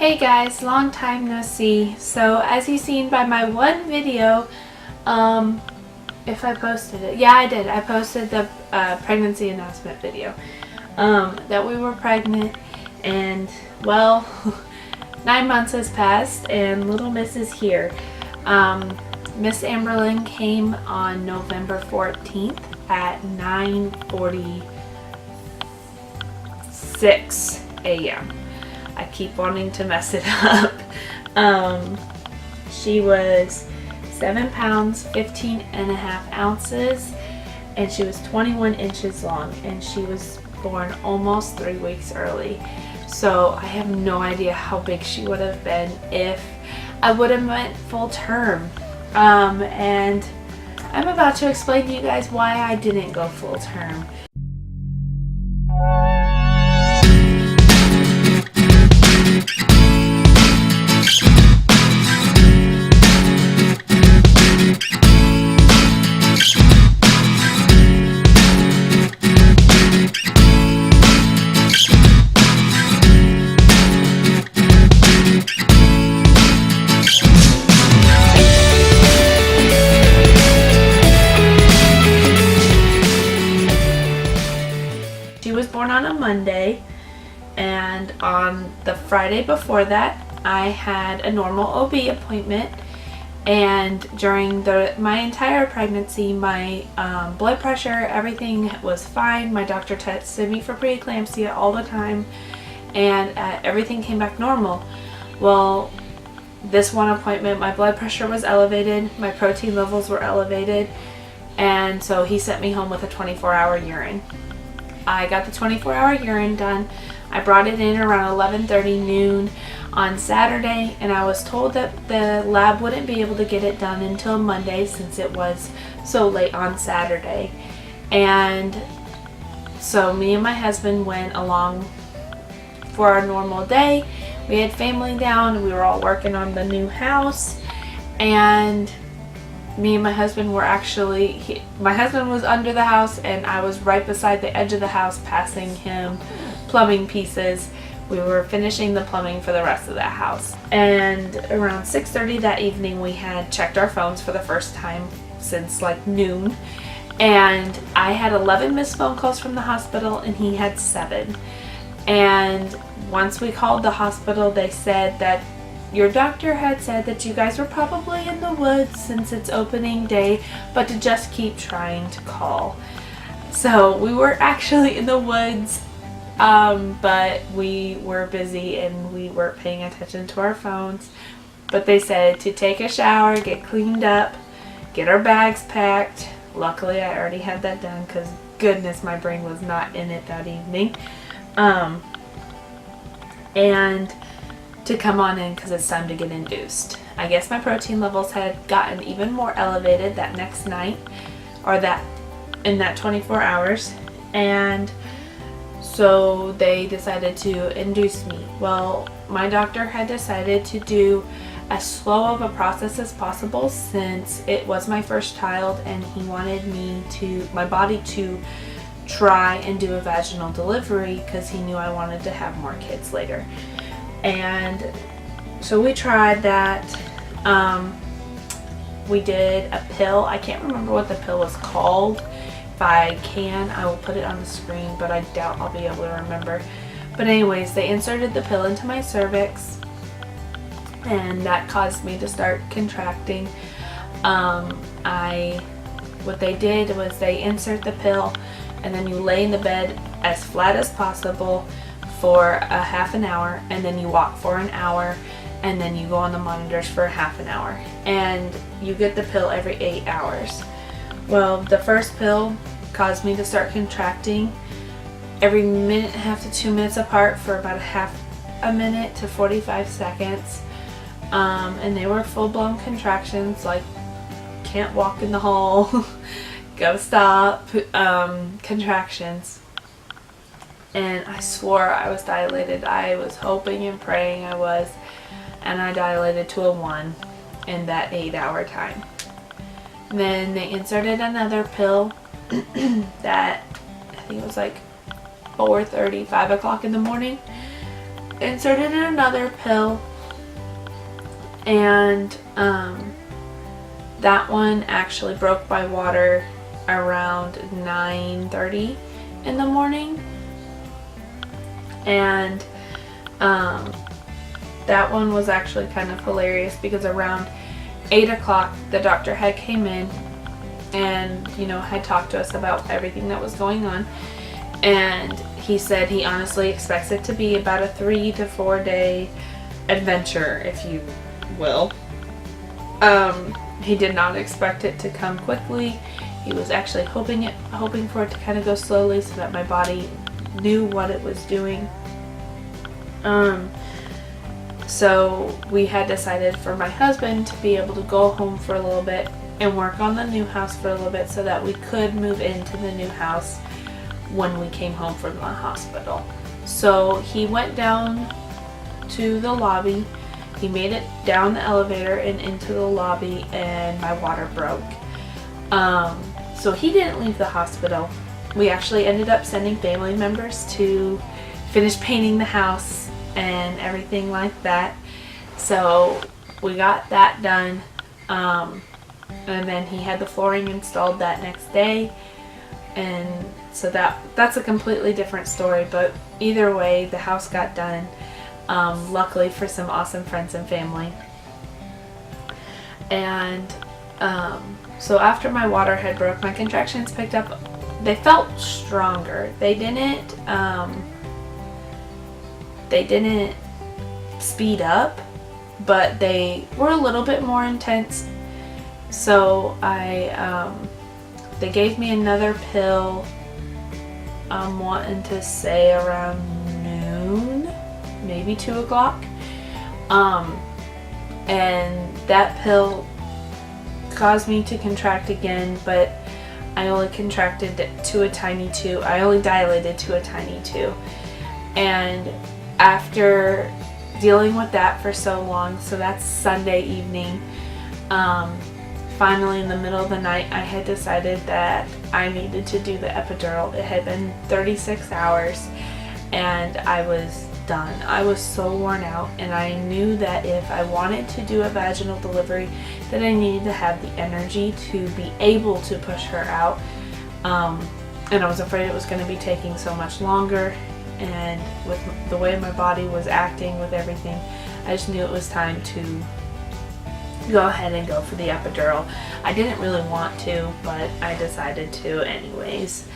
Hey guys, long time no see. So as you've seen by my one video, if I posted it, yeah I did. I posted the pregnancy announcement video that we were pregnant, and well, 9 months has passed and little Miss is here. Miss Amberlyn came on November 14th at 9:46 a.m. I keep wanting to mess it up. She was 7 pounds, 15 and a half ounces, and she was 21 inches long, and she was born almost 3 weeks early. So I have no idea how big she would have been if I would have went full term. And I'm about to explain to you guys why I didn't go full term. She was born on a Monday, and on the Friday before that I had a normal OB appointment, and during my entire pregnancy my blood pressure, everything was fine. My doctor tested me for preeclampsia all the time, and everything came back normal. Well, this one appointment my blood pressure was elevated, my protein levels were elevated, and so he sent me home with a 24-hour urine. I got the 24-hour urine done. I brought it in around 11:30 noon on Saturday, and I was told that the lab wouldn't be able to get it done until Monday since it was so late on Saturday. And so me and my husband went along for our normal day. We had family down, we were all working on the new house, and me and my husband were actually, my husband was under the house and I was right beside the edge of the house passing him plumbing pieces. We were finishing the plumbing for the rest of that house. And around 6:30 that evening we had checked our phones for the first time since like noon. And I had 11 missed phone calls from the hospital and he had 7. And once we called the hospital, they said that your doctor had said that you guys were probably in the woods since it's opening day, but to just keep trying to call. So we were actually in the woods, but we were busy and we weren't paying attention to our phones. But they said to take a shower, get cleaned up, get our bags packed. Luckily I already had that done because goodness, my brain was not in it that evening. And to come on in because it's time to get induced. I guess my protein levels had gotten even more elevated that next night, or in that 24 hours, and so they decided to induce me. Well, my doctor had decided to do as slow of a process as possible since it was my first child and he wanted my body to try and do a vaginal delivery because he knew I wanted to have more kids later. And so we tried that. We did a pill. I can't remember what the pill was called. If I can, I will put it on the screen, but I doubt I'll be able to remember. But anyways, they inserted the pill into my cervix, and that caused me to start contracting. What they did was they insert the pill, and then you lay in the bed as flat as possible for a half an hour, and then you walk for an hour, and then you go on the monitors for half an hour, and you get the pill every 8 hours. Well, the first pill caused me to start contracting every minute and a half to 2 minutes apart for about half a minute to 45 seconds, and they were full-blown contractions, like can't walk in the hall, go stop, contractions. And I swore I was dilated. I was hoping and praying I was. And I dilated to a 1 in that 8-hour time. Then they inserted another pill that I think it was like 4:30, 5 o'clock in the morning. inserted another pill, and that one actually broke my water around 9:30 in the morning. And that one was actually kind of hilarious because around 8 o'clock the doctor had came in and, you know, had talked to us about everything that was going on. And he said he honestly expects it to be about a 3 to 4 day adventure, if you will. He did not expect it to come quickly. He was actually hoping for it to kind of go slowly so that my body knew what it was doing. So we had decided for my husband to be able to go home for a little bit and work on the new house for a little bit so that we could move into the new house when we came home from the hospital. So he went down to the lobby. He made it down the elevator and into the lobby, and my water broke. So he didn't leave the hospital. We actually ended up sending family members to finish painting the house and everything like that. So we got that done. And then he had the flooring installed that next day. And so that's a completely different story, but either way, the house got done. Luckily for some awesome friends and family. And so after my water had broke, my contractions picked up. They felt stronger. They didn't speed up, but they were a little bit more intense. So they gave me another pill, I'm wanting to say around noon, maybe 2 o'clock. And that pill caused me to contract again, but I only contracted to a tiny 2. I only dilated to a tiny 2. And after dealing with that for so long, so that's Sunday evening, finally in the middle of the night I had decided that I needed to do the epidural. It had been 36 hours and I was done. I was so worn out, and I knew that if I wanted to do a vaginal delivery that I needed to have the energy to be able to push her out. And I was afraid it was going to be taking so much longer, and with the way my body was acting with everything, I just knew it was time to go ahead and go for the epidural. I didn't really want to, but I decided to anyways.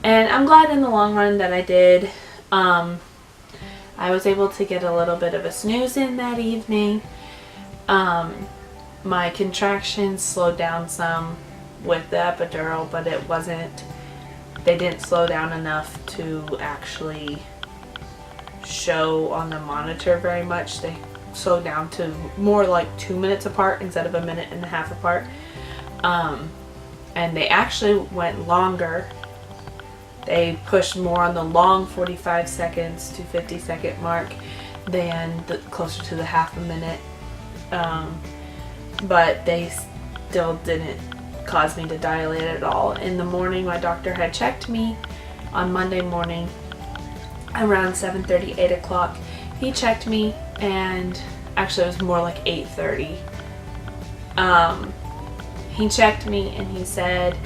And I'm glad in the long run that I did. I was able to get a little bit of a snooze in that evening. My contractions slowed down some with the epidural, but they didn't slow down enough to actually show on the monitor very much. They slowed down to more like 2 minutes apart instead of a minute and a half apart. And they actually went longer. They pushed more on the long 45 seconds to 50-second mark than closer to the half a minute. But they still didn't cause me to dilate at all. In the morning, my doctor had checked me on Monday morning around 7:30, 8 o'clock. He checked me, and actually it was more like 8:30. He checked me and he said,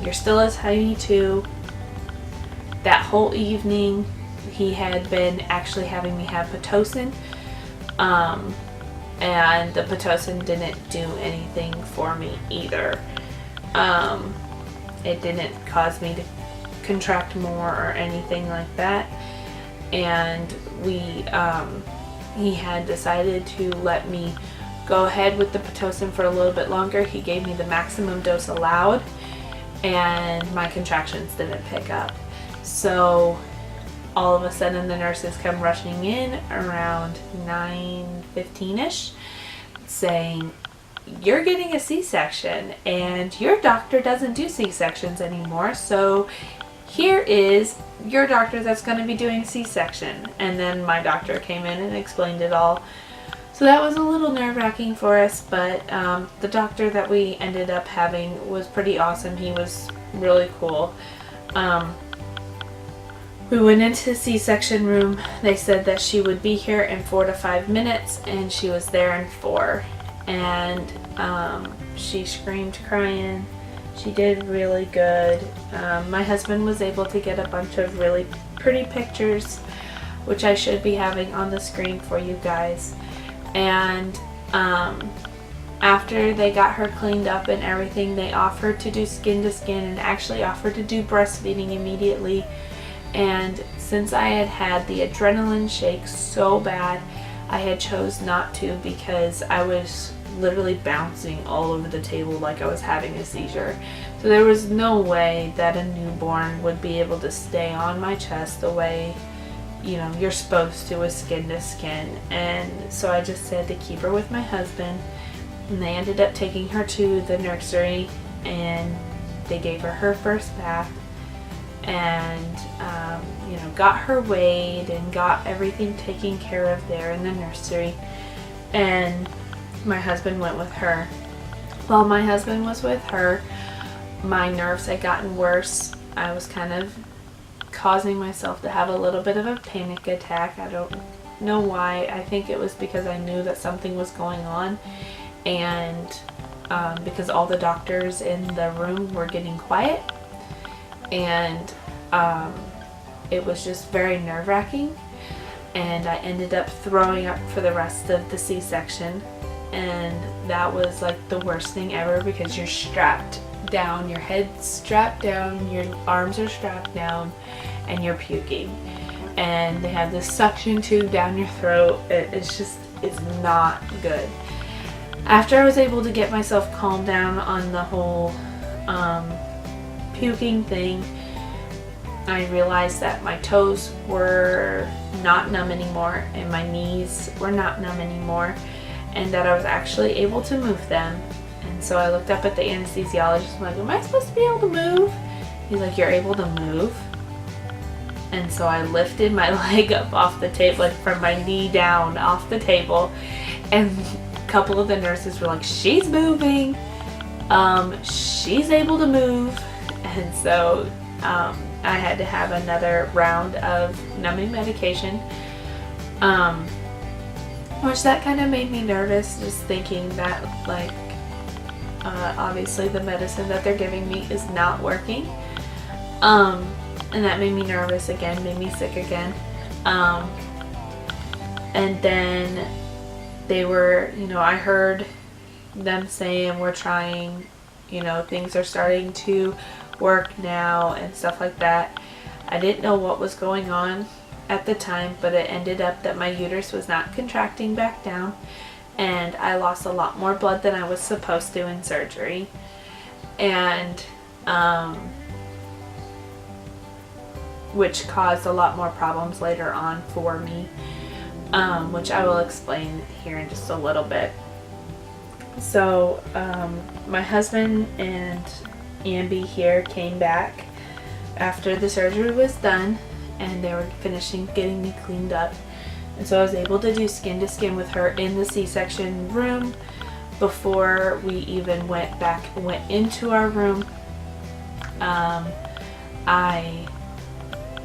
you're still a tiny 2. That whole evening he had been actually having me have Pitocin, and the Pitocin didn't do anything for me either. It didn't cause me to contract more or anything like that. And he had decided to let me go ahead with the Pitocin for a little bit longer. He gave me the maximum dose allowed, and my contractions didn't pick up. So all of a sudden the nurses come rushing in around 9:15ish saying, you're getting a C-section and your doctor doesn't do C-sections anymore, so here is your doctor that's going to be doing C-section. And then my doctor came in and explained it all. So that was a little nerve-wracking for us, but the doctor that we ended up having was pretty awesome. He was really cool. We went into the C-section room. They said that she would be here in 4 to 5 minutes, and she was there in 4. And she screamed crying. She did really good. My husband was able to get a bunch of really pretty pictures, which I should be having on the screen for you guys. And after they got her cleaned up and everything, they offered to do skin to skin and actually offered to do breastfeeding immediately. And since I had had the adrenaline shake so bad, I had chose not to because I was literally bouncing all over the table like I was having a seizure. So there was no way that a newborn would be able to stay on my chest the way, you know, you're supposed to with skin to skin. And so I just said to keep her with my husband, and they ended up taking her to the nursery, and they gave her first bath, and you know, got her weighed and got everything taken care of there in the nursery. And my husband went with her. While my husband was with her, my nerves had gotten worse. I was kind of causing myself to have a little bit of a panic attack. I don't know why. I think it was because I knew that something was going on, and because all the doctors in the room were getting quiet, and it was just very nerve-wracking, and I ended up throwing up for the rest of the C-section. And that was like the worst thing ever, because you're strapped down, your head's strapped down, your arms are strapped down, and you're puking. And they have this suction tube down your throat. It's not good. After I was able to get myself calmed down on the whole puking thing, I realized that my toes were not numb anymore and my knees were not numb anymore, and that I was actually able to move them. And so I looked up at the anesthesiologist. I'm like, am I supposed to be able to move? He's like, you're able to move. And so I lifted my leg up off the table, like from my knee down off the table, and a couple of the nurses were like, she's moving, she's able to move. And so I had to have another round of numbing medication, which that kind of made me nervous, just thinking that, like, obviously the medicine that they're giving me is not working, and that made me nervous again, made me sick again. And then they were, you know, I heard them saying, we're trying, you know, things are starting to work now and stuff like that. I didn't know what was going on at the time, but it ended up that my uterus was not contracting back down, and I lost a lot more blood than I was supposed to in surgery, and which caused a lot more problems later on for me, which I will explain here in just a little bit. So my husband and Ambi here came back after the surgery was done, and they were finishing getting me cleaned up, and so I was able to do skin to skin with her in the C-section room before we even went into our room.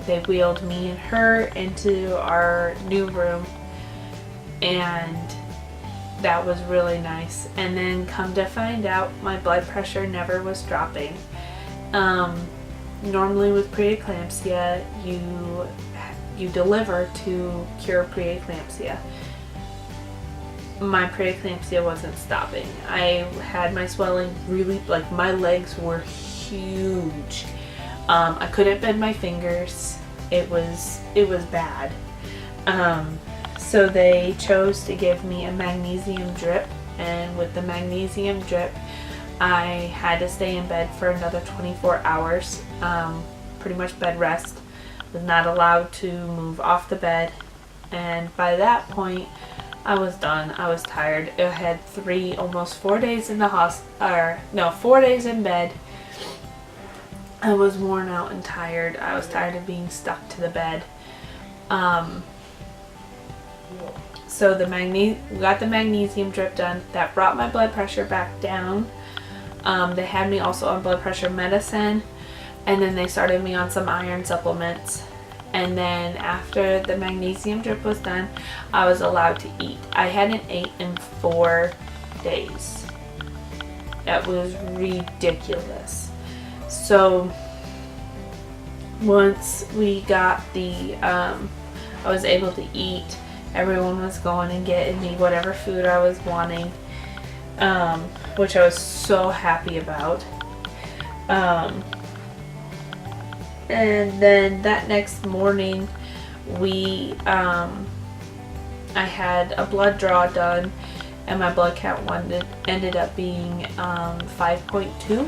They wheeled me and her into our new room, and that was really nice. And then come to find out, my blood pressure never was dropping. Normally with preeclampsia, you deliver to cure preeclampsia. My preeclampsia wasn't stopping. I had my swelling really, like, my legs were huge. I couldn't bend my fingers. It was bad. So they chose to give me a magnesium drip, and with the magnesium drip, I had to stay in bed for another 24 hours, pretty much bed rest. Was not allowed to move off the bed, and by that point, I was done. I was tired. I had almost 4 days in the 4 days in bed. I was worn out and tired. I was tired of being stuck to the bed. So we got the magnesium drip done. That brought my blood pressure back down. They had me also on blood pressure medicine, and then they started me on some iron supplements. and then after the magnesium drip was done, I was allowed to eat. I hadn't ate in 4 days. That was ridiculous. So once we got I was able to eat, everyone was going and getting me whatever food I was wanting, which I was so happy about. And then that next morning, I had a blood draw done, and my blood count ended up being 5.2,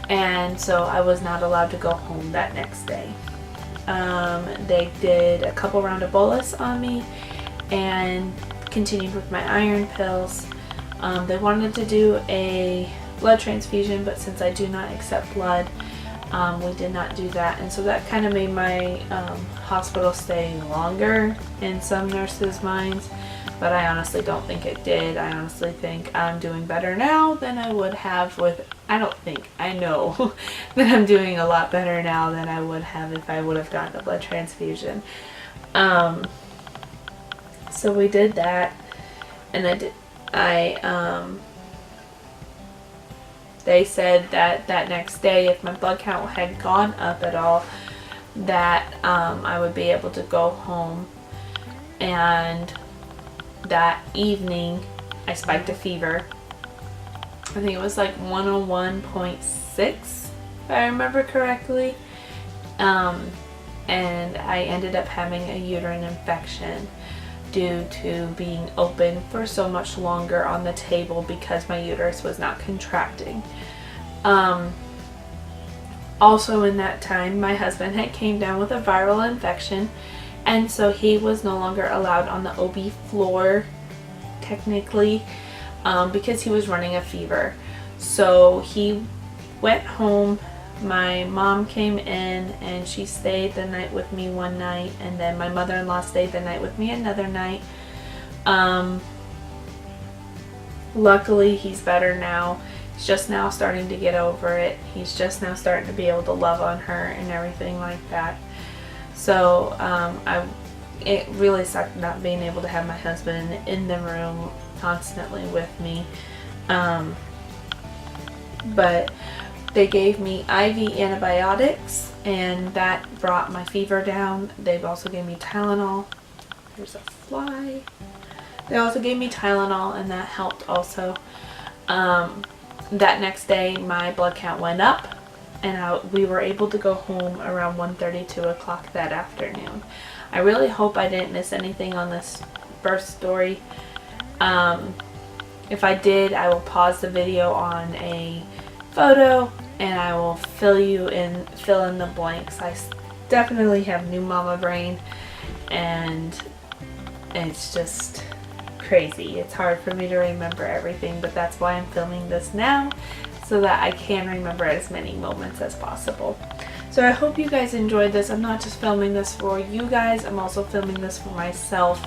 and so I was not allowed to go home that next day. They did a couple round of bolus on me and continued with my iron pills. They wanted to do a blood transfusion, but since I do not accept blood, we did not do that, and so that kind of made my hospital stay longer in some nurses' minds, but I honestly don't think it did. I honestly think I'm doing better now than I would have I know that I'm doing a lot better now than I would have if I would have gotten a blood transfusion. So we did that, and they said that next day, if my blood count had gone up at all, that I would be able to go home. And that evening, I spiked a fever. I think it was like 101.6, if I remember correctly. And I ended up having a uterine infection due to being open for so much longer on the table because my uterus was not contracting. Also in that time, my husband had came down with a viral infection, and so he was no longer allowed on the OB floor technically, because he was running a fever. So he went home. My mom came in and she stayed the night with me one night, and then my mother-in-law stayed the night with me another night. Luckily he's better now. He's just now starting to get over it. He's just now starting to be able to love on her and everything like that. So it really sucked not being able to have my husband in the room constantly with me. But they gave me IV antibiotics, and that brought my fever down. They've also gave me Tylenol. There's a fly. They also gave me Tylenol, and that helped also. That next day, my blood count went up, and we were able to go home around 1:30, 2 o'clock that afternoon. I really hope I didn't miss anything on this birth story. If I did, I will pause the video on a photo and I will fill in the blanks. I definitely have new mama brain, and it's just crazy. It's hard for me to remember everything, but that's why I'm filming this now, so that I can remember as many moments as possible. So I hope you guys enjoyed this. I'm not just filming this for you guys, I'm also filming this for myself,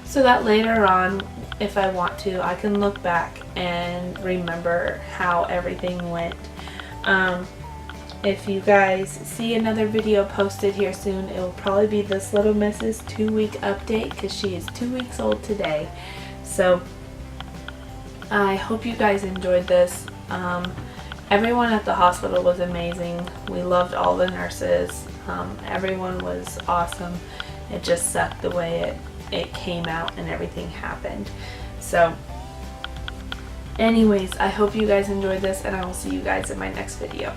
so that later on, if I want to, I can look back and remember how everything went. If you guys see another video posted here soon, it will probably be this little Miss's 2-week update, because she is 2 weeks old today. So I hope you guys enjoyed this. Everyone at the hospital was amazing. We loved all the nurses. Everyone was awesome. It just sucked the way it came out and everything happened. So anyways, I hope you guys enjoyed this, and I will see you guys in my next video.